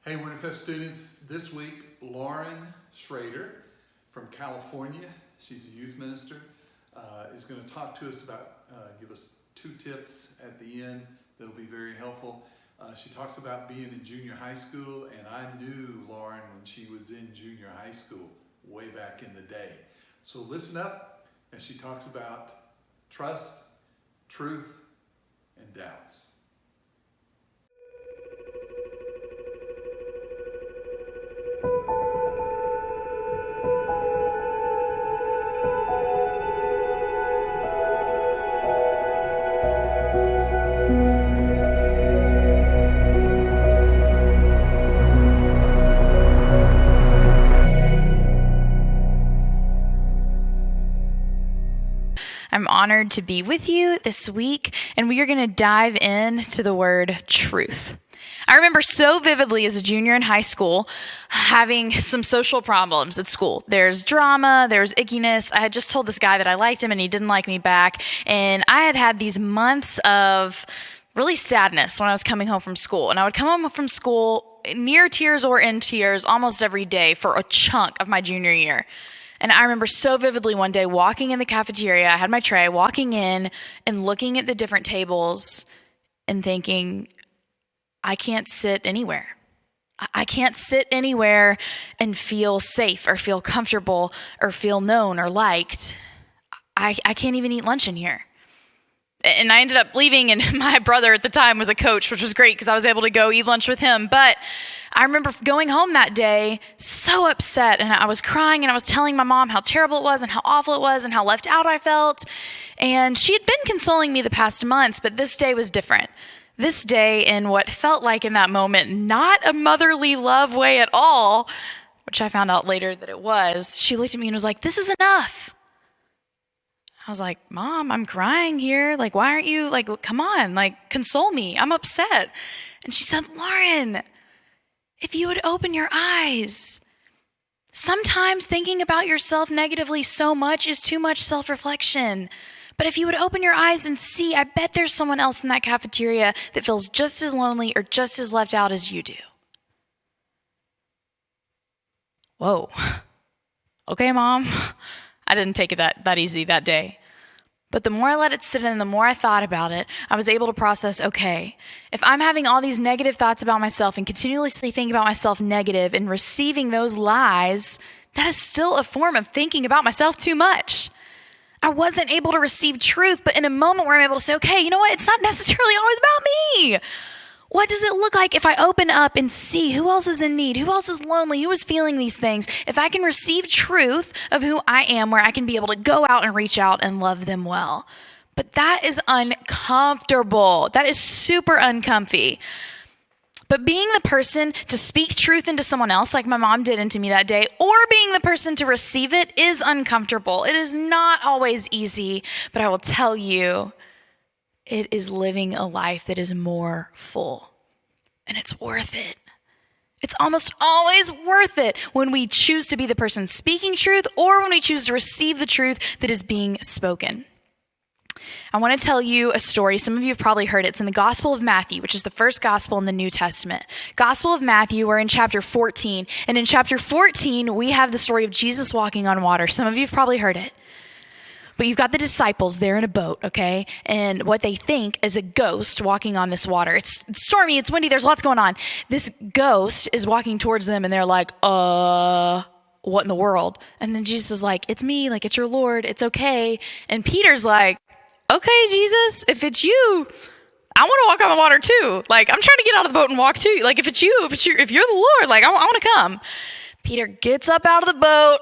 Hey, Winterfest students, this week, Lauren Shrader from California, she's a youth minister, is going to talk to us about, give us 2 tips at the end that'll be very helpful. She talks about being in junior high school, and I knew Lauren when she was in junior high school way back in the day. So listen up as she talks about trust, truth, and doubts. I'm honored to be with you this week, and we are going to dive into the word truth. I remember so vividly as a junior in high school having some social problems at school. There's drama, there's ickiness. I had just told this guy that I liked him and he didn't like me back, and I had had these months of really sadness when I was coming home from school. And I would come home from school near tears or in tears almost every day for a chunk of my junior year. And I remember so vividly one day walking in the cafeteria, I had my tray, walking in and looking at the different tables and thinking, I can't sit anywhere. I can't sit anywhere and feel safe or feel comfortable or feel known or liked. I can't even eat lunch in here. And I ended up leaving, and my brother at the time was a coach, which was great because I was able to go eat lunch with him. But I remember going home that day so upset, and I was crying, and I was telling my mom how terrible it was and how awful it was and how left out I felt. And she had been consoling me the past months, but this day was different. This day, in what felt like in that moment, not a motherly love way at all, which I found out later that it was, she looked at me and was like, "This is enough." I was like, "Mom, I'm crying here. Like, why aren't you, come on, console me. I'm upset." And she said, "Lauren, if you would open your eyes. Sometimes thinking about yourself negatively so much is too much self-reflection. But if you would open your eyes and see, I bet there's someone else in that cafeteria that feels just as lonely or just as left out as you do." Whoa. Okay, Mom. I didn't take it that easy that day. But the more I let it sit in, the more I thought about it, I was able to process, okay, if I'm having all these negative thoughts about myself and continuously thinking about myself negative and receiving those lies, that is still a form of thinking about myself too much. I wasn't able to receive truth, but in a moment where I'm able to say, okay, you know what? It's not necessarily always about me. What does it look like if I open up and see who else is in need, who else is lonely, who is feeling these things? If I can receive truth of who I am, where I can be able to go out and reach out and love them well. But that is uncomfortable. That is super uncomfy. But being the person to speak truth into someone else, like my mom did into me that day, or being the person to receive it is uncomfortable. It is not always easy, but I will tell you, it is living a life that is more full, and it's worth it. It's almost always worth it when we choose to be the person speaking truth or when we choose to receive the truth that is being spoken. I want to tell you a story. Some of you have probably heard it. It's in the Gospel of Matthew, which is the first gospel in the New Testament. Gospel of Matthew, we're in chapter 14. And in chapter 14, we have the story of Jesus walking on water. Some of you have probably heard it. But you've got the disciples there in a boat, okay? And what they think is a ghost walking on this water. It's stormy, it's windy, there's lots going on. This ghost is walking towards them, and they're like, what in the world? And then Jesus is like, "It's me, it's your Lord, it's okay." And Peter's like, "Okay, Jesus, if it's you, I want to walk on the water too. I'm trying to get out of the boat and walk too. If it's you, if you're the Lord, I want to come." Peter gets up out of the boat,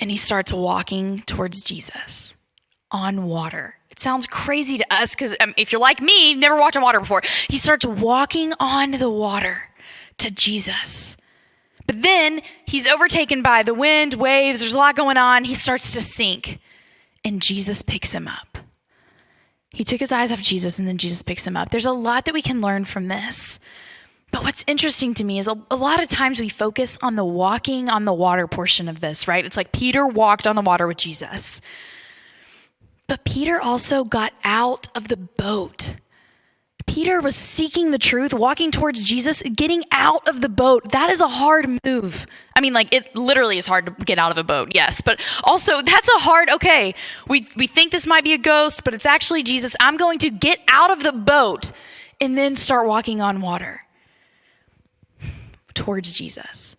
and he starts walking towards Jesus on water. It sounds crazy to us because if you're like me, you've never walked on water before. He starts walking on the water to Jesus. But then he's overtaken by the wind, waves, there's a lot going on. He starts to sink, and Jesus picks him up. He took his eyes off Jesus, and then Jesus picks him up. There's a lot that we can learn from this. But what's interesting to me is a lot of times we focus on the walking on the water portion of this, right? It's like Peter walked on the water with Jesus. But Peter also got out of the boat. Peter was seeking the truth, walking towards Jesus, getting out of the boat. That is a hard move. I mean, like, it literally is hard to get out of a boat, yes. But also, that's a hard, okay, we think this might be a ghost, but it's actually Jesus. I'm going to get out of the boat and then start walking on water towards Jesus.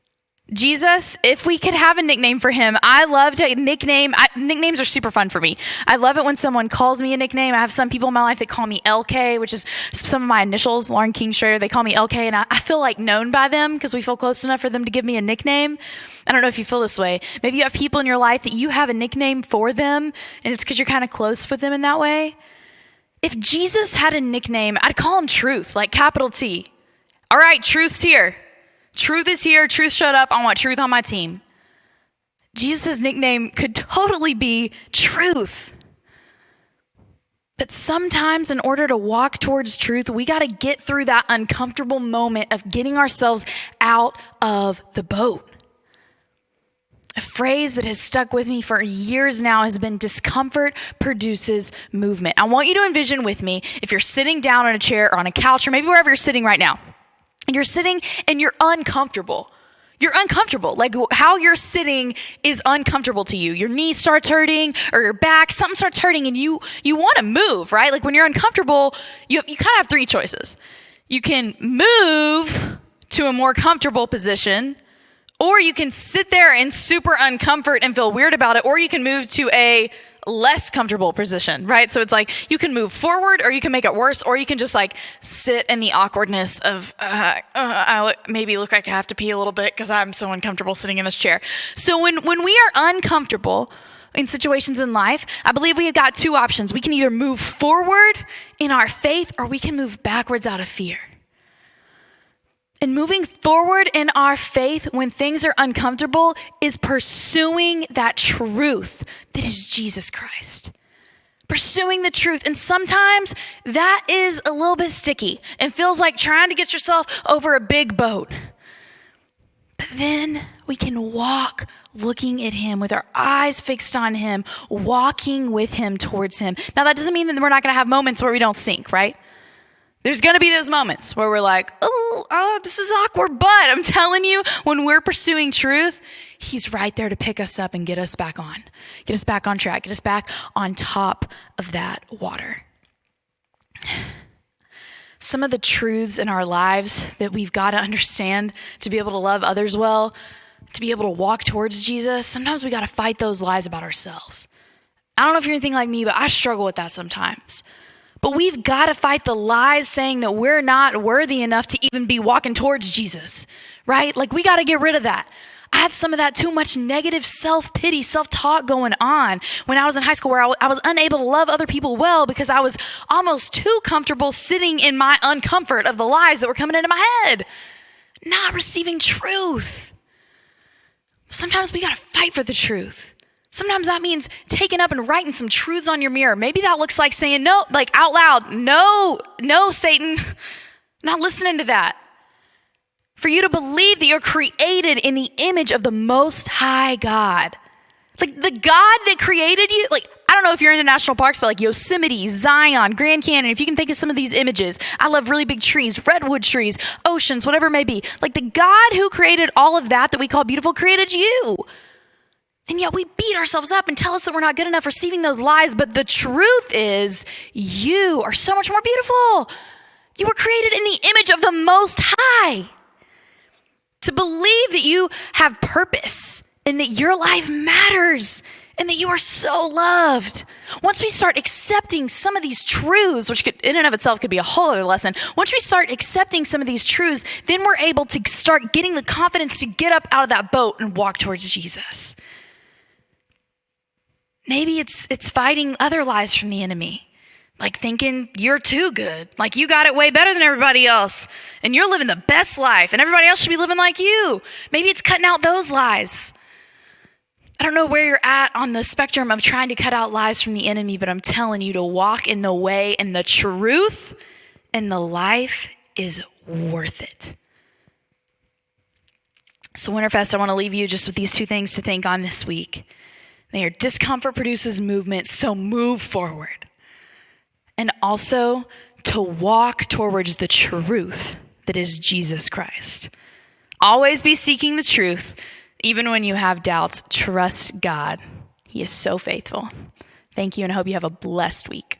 Jesus, if we could have a nickname for him, I love to nicknames are super fun for me. I love it when someone calls me a nickname. I have some people in my life that call me LK, which is some of my initials, Lauren King Shrader. They call me LK, and I feel like known by them because we feel close enough for them to give me a nickname. I don't know if you feel this way. Maybe you have people in your life that you have a nickname for them, and it's because you're kind of close with them in that way. If Jesus had a nickname, I'd call him Truth, like capital T. All right, truth's here. Truth is here. Truth showed up. I want truth on my team. Jesus' nickname could totally be Truth. But sometimes in order to walk towards truth, we got to get through that uncomfortable moment of getting ourselves out of the boat. A phrase that has stuck with me for years now has been discomfort produces movement. I want you to envision with me, if you're sitting down on a chair or on a couch or maybe wherever you're sitting right now, and you're sitting and you're uncomfortable. You're uncomfortable. Like how you're sitting is uncomfortable to you. Your knee starts hurting or your back, something starts hurting and you want to move, right? Like when you're uncomfortable, you kind of have three choices. You can move to a more comfortable position, or you can sit there in super uncomfort and feel weird about it, or you can move to a less comfortable position, right? So it's like you can move forward or you can make it worse, or you can just like sit in the awkwardness of I maybe look like I have to pee a little bit because I'm so uncomfortable sitting in this chair. So when we are uncomfortable in situations in life, I believe we have got two options. We can either move forward in our faith or we can move backwards out of fear. And moving forward in our faith when things are uncomfortable is pursuing that truth that is Jesus Christ. Pursuing the truth. And sometimes that is a little bit sticky and feels like trying to get yourself over a big boat. But then we can walk looking at him with our eyes fixed on him, walking with him towards him. Now that doesn't mean that we're not going to have moments where we don't sink, right? There's going to be those moments where we're like, oh, this is awkward. But I'm telling you, when we're pursuing truth, he's right there to pick us up and get us back on track, get us back on top of that water. Some of the truths in our lives that we've got to understand to be able to love others well, to be able to walk towards Jesus, sometimes we got to fight those lies about ourselves. I don't know if you're anything like me, but I struggle with that sometimes. But we've got to fight the lies saying that we're not worthy enough to even be walking towards Jesus, right? Like we got to get rid of that. I had some of that too much negative self-pity, self-talk going on when I was in high school, where I was unable to love other people well because I was almost too comfortable sitting in my uncomfort of the lies that were coming into my head, not receiving truth. Sometimes we got to fight for the truth. Sometimes that means taking up and writing some truths on your mirror. Maybe that looks like saying no, like out loud, no, Satan, not listening to that. For you to believe that you're created in the image of the Most High God. Like the God that created you, like, I don't know if you're into national parks, but like Yosemite, Zion, Grand Canyon, if you can think of some of these images. I love really big trees, redwood trees, oceans, whatever it may be. Like the God who created all of that we call beautiful created you. And yet we beat ourselves up and tell us that we're not good enough receiving those lies. But the truth is, you are so much more beautiful. You were created in the image of the Most High. To believe that you have purpose and that your life matters and that you are so loved. Once we start accepting some of these truths, which could, in and of itself could be a whole other lesson. Once we start accepting some of these truths, then we're able to start getting the confidence to get up out of that boat and walk towards Jesus. Maybe it's fighting other lies from the enemy, like thinking you're too good, like you got it way better than everybody else, and you're living the best life, and everybody else should be living like you. Maybe it's cutting out those lies. I don't know where you're at on the spectrum of trying to cut out lies from the enemy, but I'm telling you to walk in the way and the truth, and the life is worth it. So Winterfest, I want to leave you just with these two things to think on this week. They are discomfort produces movement, so move forward. And also, to walk towards the truth that is Jesus Christ. Always be seeking the truth. Even when you have doubts, trust God. He is so faithful. Thank you, and I hope you have a blessed week.